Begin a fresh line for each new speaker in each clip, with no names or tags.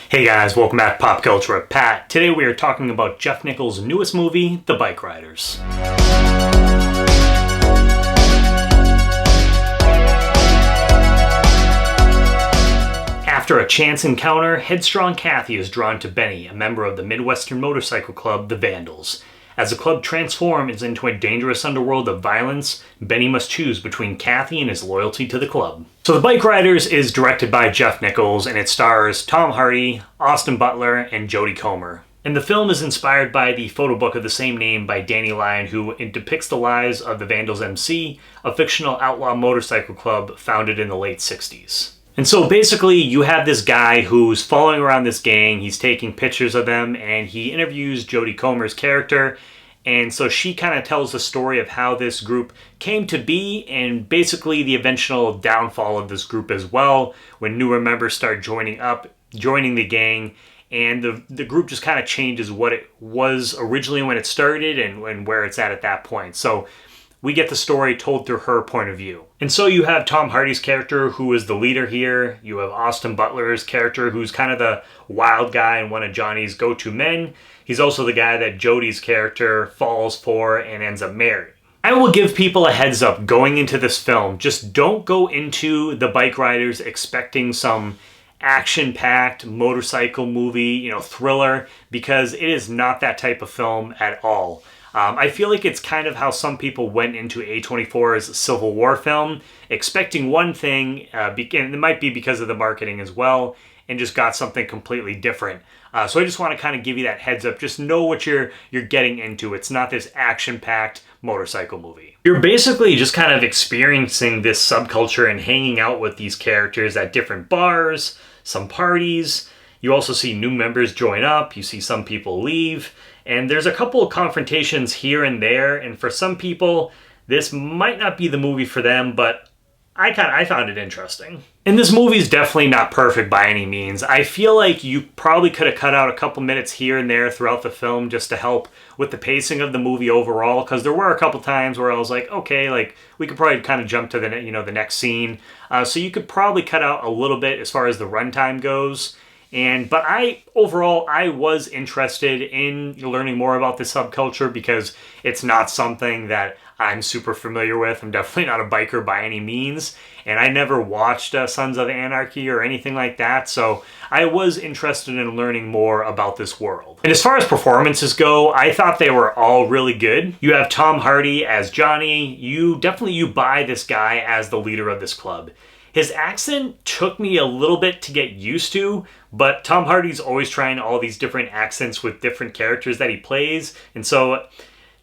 Hey guys, welcome back to Pop Culture with Pat. Today we are talking about Jeff Nichols' newest movie, The Bikeriders. After a chance encounter, headstrong Kathy is drawn to Benny, a member of the Midwestern motorcycle club, the Vandals. As the club transforms into a dangerous underworld of violence, Benny must choose between Kathy and his loyalty to the club. So The Bikeriders is directed by Jeff Nichols, and it stars Tom Hardy, Austin Butler, and Jodie Comer. And the film is inspired by the photo book of the same name by Danny Lyon, who depicts the lives of the Vandals MC, a fictional outlaw motorcycle club founded in the late 60s. And so basically you have this guy who's following around this gang, he's taking pictures of them, and he interviews Jodie Comer's character. And so she kind of tells the story of how this group came to be and basically the eventual downfall of this group as well, when newer members start joining the gang, and the group just kind of changes what it was originally when it started and where it's at that point. So we get the story told through her point of view. And so you have Tom Hardy's character, who is the leader here. You have Austin Butler's character, who's kind of the wild guy and one of Johnny's go-to men. He's also the guy that Jodie's character falls for and ends up marrying. I will give people a heads up going into this film. Just don't go into The Bikeriders expecting some action-packed motorcycle movie, thriller, because it is not that type of film at all. I feel like it's kind of how some people went into A24's Civil War film, expecting one thing, and it might be because of the marketing as well, and just got something completely different. So I just want to kind of give you that heads up. Just know what you're getting into. It's not this action-packed motorcycle movie. You're basically just kind of experiencing this subculture and hanging out with these characters at different bars, some parties. You also see new members join up. You see some people leave. And there's a couple of confrontations here and there, and for some people, this might not be the movie for them, but I found it interesting. And this movie's definitely not perfect by any means. I feel like you probably could have cut out a couple minutes here and there throughout the film just to help with the pacing of the movie overall, because there were a couple times where I was like, okay, like we could probably kind of jump to the next scene. So you could probably cut out a little bit as far as the runtime goes. But I was interested in learning more about the subculture because it's not something that I'm super familiar with. I'm definitely not a biker by any means, and I never watched Sons of Anarchy or anything like that, so I was interested in learning more about this world. And as far as performances go, I thought they were all really good. You have Tom Hardy as Johnny. You buy this guy as the leader of this club. His accent took me a little bit to get used to, but Tom Hardy's always trying all these different accents with different characters that he plays, and so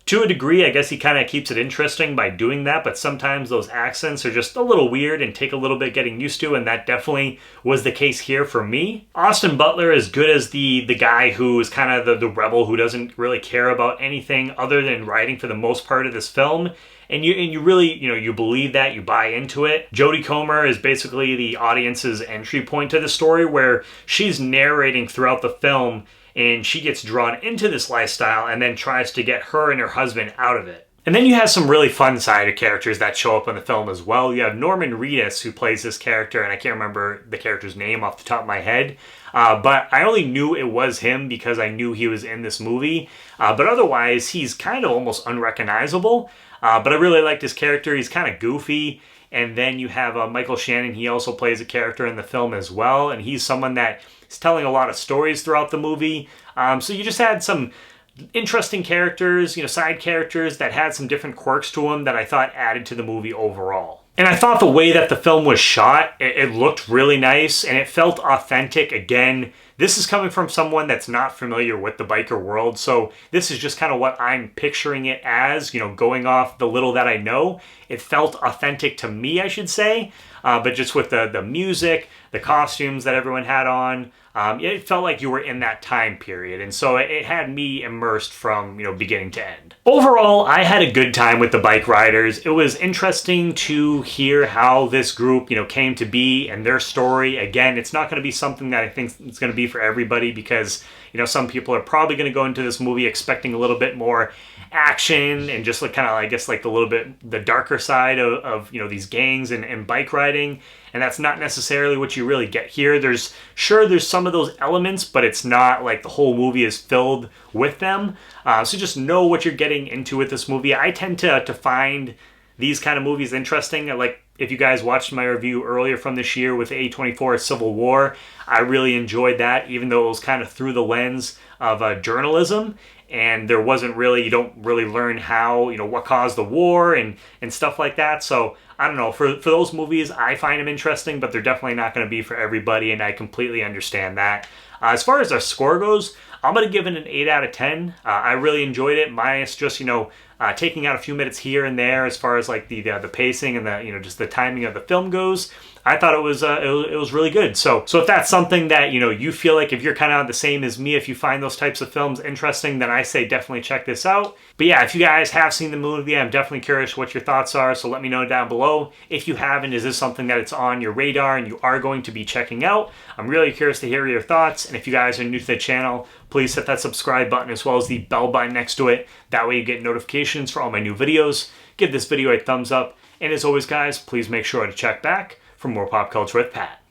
to a degree, I guess he kind of keeps it interesting by doing that, but sometimes those accents are just a little weird and take a little bit getting used to, and that definitely was the case here for me. Austin Butler is good as the guy who is kind of the rebel who doesn't really care about anything other than riding for the most part of this film. And you really, you believe that, you buy into it. Jodie Comer is basically the audience's entry point to the story, where she's narrating throughout the film and she gets drawn into this lifestyle and then tries to get her and her husband out of it. And then you have some really fun-sided characters that show up in the film as well. You have Norman Reedus, who plays this character, and I can't remember the character's name off the top of my head, but I only knew it was him because I knew he was in this movie. But otherwise, he's kind of almost unrecognizable. But I really liked his character. He's kind of goofy. And then you have Michael Shannon. He also plays a character in the film as well. And he's someone that is telling a lot of stories throughout the movie. So you just had some interesting characters, side characters that had some different quirks to them that I thought added to the movie overall. And I thought the way that the film was shot, it looked really nice and it felt authentic. Again, this is coming from someone that's not familiar with the biker world, so this is just kind of what I'm picturing it as, going off the little that I know. It felt authentic to me, I should say, but just with the music, the costumes that everyone had on, it felt like you were in that time period, and so it had me immersed from beginning to end. Overall, I had a good time with the Bikeriders. It was interesting to hear how this group came to be and their story. Again, it's not going to be something that I think it's going to be for everybody, because some people are probably going to go into this movie expecting a little bit more action and just like kind of, I guess, like the little bit the darker side of these gangs and bike riding. and that's not necessarily what you really get here. There's some of those elements, but it's not like the whole movie is filled with them. So just know what you're getting into with this movie. I tend to find these kind of movies interesting. Like, if you guys watched my review earlier from this year with A24 Civil War, I really enjoyed that, even though it was kind of through the lens of journalism, and there wasn't really, you don't really learn how, what caused the war and stuff like that. So I don't know, for those movies, I find them interesting, but they're definitely not going to be for everybody, and I completely understand that. As far as our score goes, I'm going to give it an 8 out of 10. I really enjoyed it, minus just, taking out a few minutes here and there as far as like the pacing and the, just the timing of the film goes. I thought it was really good. So if that's something that, you feel like, if you're kind of the same as me, if you find those types of films interesting, then I say definitely check this out. But yeah, if you guys have seen the movie, I'm definitely curious what your thoughts are. So let me know down below. If you haven't, is this something that it's on your radar and you are going to be checking out? I'm really curious to hear your thoughts. And if you guys are new to the channel, please hit that subscribe button as well as the bell button next to it. That way you get notifications for all my new videos. Give this video a thumbs up. And as always, guys, please make sure to check back for more Pop Culture with Pat.